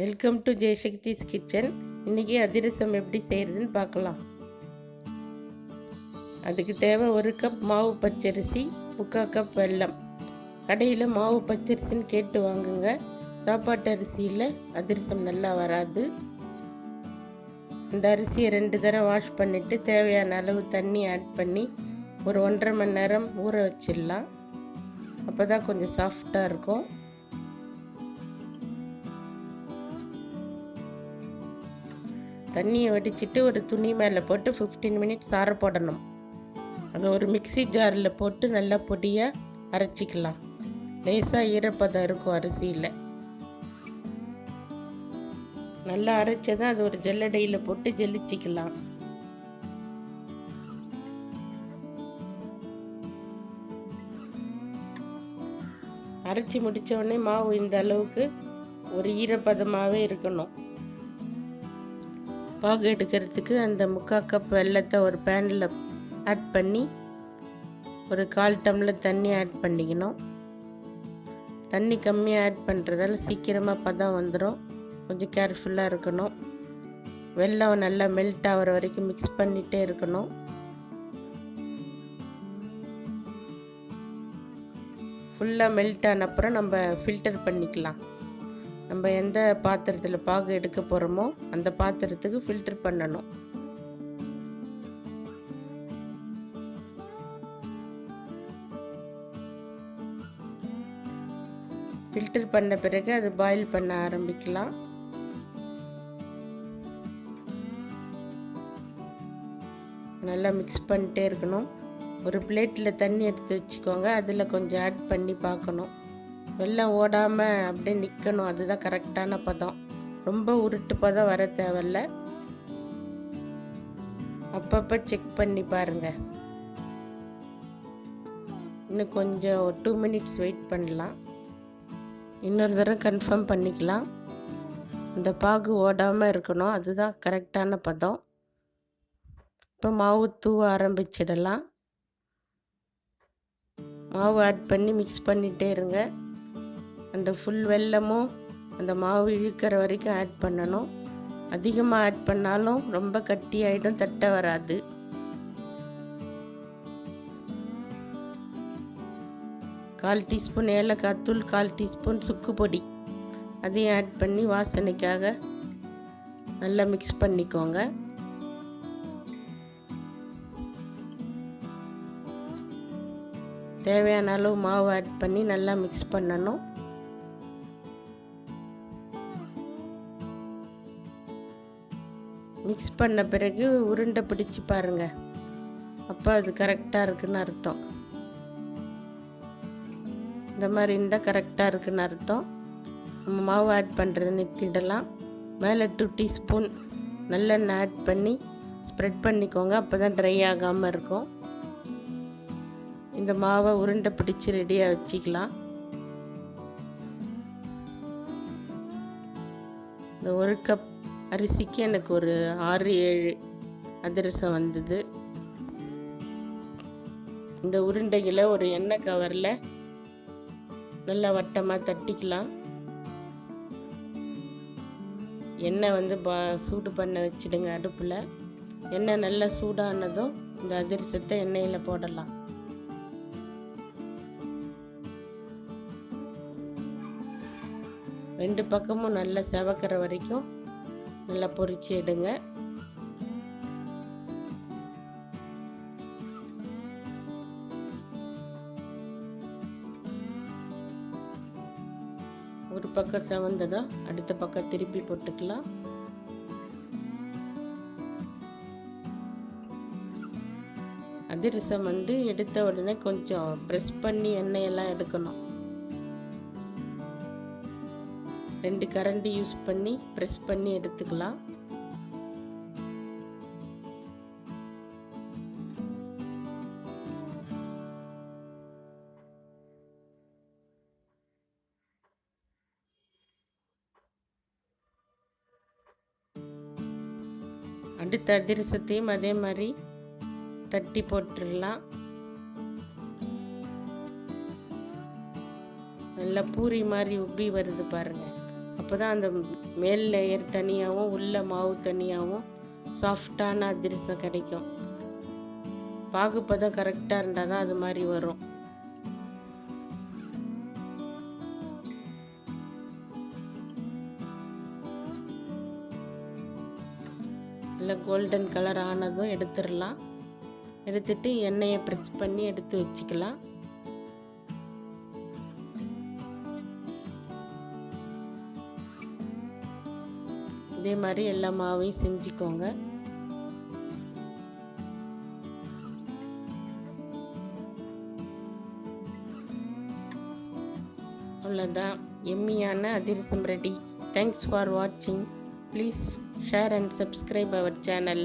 Welcome to ஜெயசக்திஸ் kitchen. இன்றைக்கி அதிரசம் எப்படி செய்கிறதுன்னு பார்க்கலாம். அதுக்கு தேவை 1 கப் மாவு பச்சரிசி, 3/4 கப் வெல்லம். கடையில் மாவு பச்சரிசின்னு கேட்டு வாங்குங்க. சாப்பாட்டு அரிசியில் அதிரசம் நல்லா வராது. இந்த அரிசியை 2 தடவை வாஷ் பண்ணிவிட்டு தேவையான அளவு தண்ணி ஆட் பண்ணி ஒரு 1.5 மணி நேரம் ஊற வச்சிடலாம். அப்போ தான் கொஞ்சம் சாஃப்டாக இருக்கும். தண்ணியை வடிச்சிட்டு ஒரு துணி மேலே போட்டு 15 மினிட்ஸ் ஆற போடணும். அதை ஒரு மிக்சி ஜாரில் போட்டு நல்லா பொடியாக அரைச்சிக்கலாம். லேசாக ஈரப்பதம் இருக்கும் அரிசியில். நல்லா அரைச்சதான் அது ஒரு ஜல்லடையில் போட்டு ஜெலிச்சிக்கலாம். அரைச்சி முடித்த உடனே மாவு இந்த அளவுக்கு ஒரு ஈரப்பதமாகவே இருக்கணும். பாகு எடுக்கிறதுக்கு அந்த 3/4 கப் வெல்லத்தை ஒரு பேனில் ஆட் பண்ணி ஒரு 1/4 டம்ளர் தண்ணி ஆட் பண்ணிக்கணும். தண்ணி கம்மியாக ஆட் பண்ணுறதால சீக்கிரமாக பதம் வந்துடும். கொஞ்சம் கேர்ஃபுல்லாக இருக்கணும். வெல்லம் நல்லா மெல்ட் ஆகிற வரைக்கும் மிக்ஸ் பண்ணிகிட்டே இருக்கணும். ஃபுல்லாக மெல்ட் ஆன அப்புறம் நம்ம ஃபில்டர் பண்ணிக்கலாம். நம்ம எந்த பாத்திரத்தில் பாகு எடுக்க போகிறோமோ அந்த பாத்திரத்துக்கு ஃபில்டர் பண்ணணும். ஃபில்டர் பண்ண பிறகு அது பாயில் பண்ண ஆரம்பிக்கலாம். நல்லா மிக்ஸ் பண்ணிட்டே இருக்கணும். ஒரு பிளேட்டில் தண்ணி எடுத்து வச்சுக்கோங்க. அதில் கொஞ்சம் ஆட் பண்ணி பார்க்கணும். வெல்லம் ஓடாமல் அப்படியே நிற்கணும். அதுதான் கரெக்டான பதம். ரொம்ப உருட்டு பதம் வர தேவையில்ல. அப்பப்போ செக் பண்ணி பாருங்கள். இன்னும் கொஞ்சம் 2 மினிட்ஸ் வெயிட் பண்ணலாம். இன்னொரு தடவை கன்ஃபார்ம் பண்ணிக்கலாம். இந்த பாகு ஓடாமல் இருக்கணும். அதுதான் கரெக்டான பதம். இப்போ மாவு தூவ ஆரம்பிச்சிடலாம். மாவு ஆட் பண்ணி மிக்ஸ் பண்ணிகிட்டே இருங்க. அந்த ஃபுல் வெல்லமும் அந்த மாவு இழுக்கிற வரைக்கும் ஆட் பண்ணணும். அதிகமாக ஆட் பண்ணாலும் ரொம்ப கட்டி ஆகிடும், தட்ட வராது. கால் டீஸ்பூன் ஏலக்காய் தூள், 1/4 டீஸ்பூன் சுக்கு பொடி அதையும் ஆட் பண்ணி வாசனைக்காக நல்லா மிக்ஸ் பண்ணிக்கோங்க. தேவையான அளவு மாவு ஆட் பண்ணி நல்லா மிக்ஸ் பண்ணணும். மிக்ஸ் பண்ண பிறகு உருண்டை பிடிச்சி பாருங்கள். அப்போ அது கரெக்டாக இருக்குன்னு அர்த்தம். இந்த மாதிரி இருந்தால் கரெக்டாக இருக்குன்னு அர்த்தம். நம்ம மாவு ஆட் பண்ணுறது நிறுத்திடலாம். மேலே 2 டீஸ்பூன் நல்லெண்ணெய் ஆட் பண்ணி ஸ்ப்ரெட் பண்ணிக்கோங்க. அப்போ தான் ட்ரை ஆகாமல் இருக்கும். இந்த மாவை உருண்டை பிடிச்சி ரெடியாக வச்சுக்கலாம். இந்த 1 கப் அரிசிக்கு எனக்கு ஒரு 6-7 அதிரசம் வந்தது. இந்த உருண்டைகளை ஒரு எண்ணெய் கவரில் நல்லா வட்டமாக தட்டிக்கலாம். எண்ணெய் சூடு பண்ண வச்சிடுங்க அடுப்பில். எண்ணெய் நல்லா சூடானதும் இந்த அதிரசத்தை எண்ணெயில் போடலாம். ரெண்டு பக்கமும் நல்லா செவக்கிற வரைக்கும் நல்லா பொரிச்சு எடுங்க. ஒரு பக்கம் செவந்ததும் அடுத்த பக்கம் திருப்பி போட்டுக்கலாம். அதிரசம் எடுத்த உடனே கொஞ்சம் ப்ரெஸ் பண்ணி எண்ணெயெல்லாம் எடுக்கணும். 2 கரண்டி யூஸ் பண்ணி ப்ரெஸ் பண்ணி எடுத்துக்கலாம். அடுத்த அதிரசத்தையும் அதே மாதிரி தட்டி போட்டுடலாம். நல்லா பூரி மாதிரி உப்பி வருது பாருங்கள். அப்போ தான் அந்த மேல் லேயர் தனியாகவும் உள்ள மாவு தனியாகவும் சாஃப்டான அதிரசம் கிடைக்கும். பாகுப்பதம் கரெக்டாக இருந்தால் தான் அது மாதிரி வரும். இல்லை கோல்டன் கலர் ஆனதும் எடுத்துடலாம். எடுத்துட்டு எண்ணெயை ப்ரெஸ் பண்ணி எடுத்து வச்சுக்கலாம். இதே மாதிரி எல்லா மாவையும் செஞ்சுக்கோங்க. அவ்வளோதான், எம்மியான அதிரசம் ரெடி. தேங்க்ஸ் ஃபார் வாட்சிங். Please share and subscribe our channel.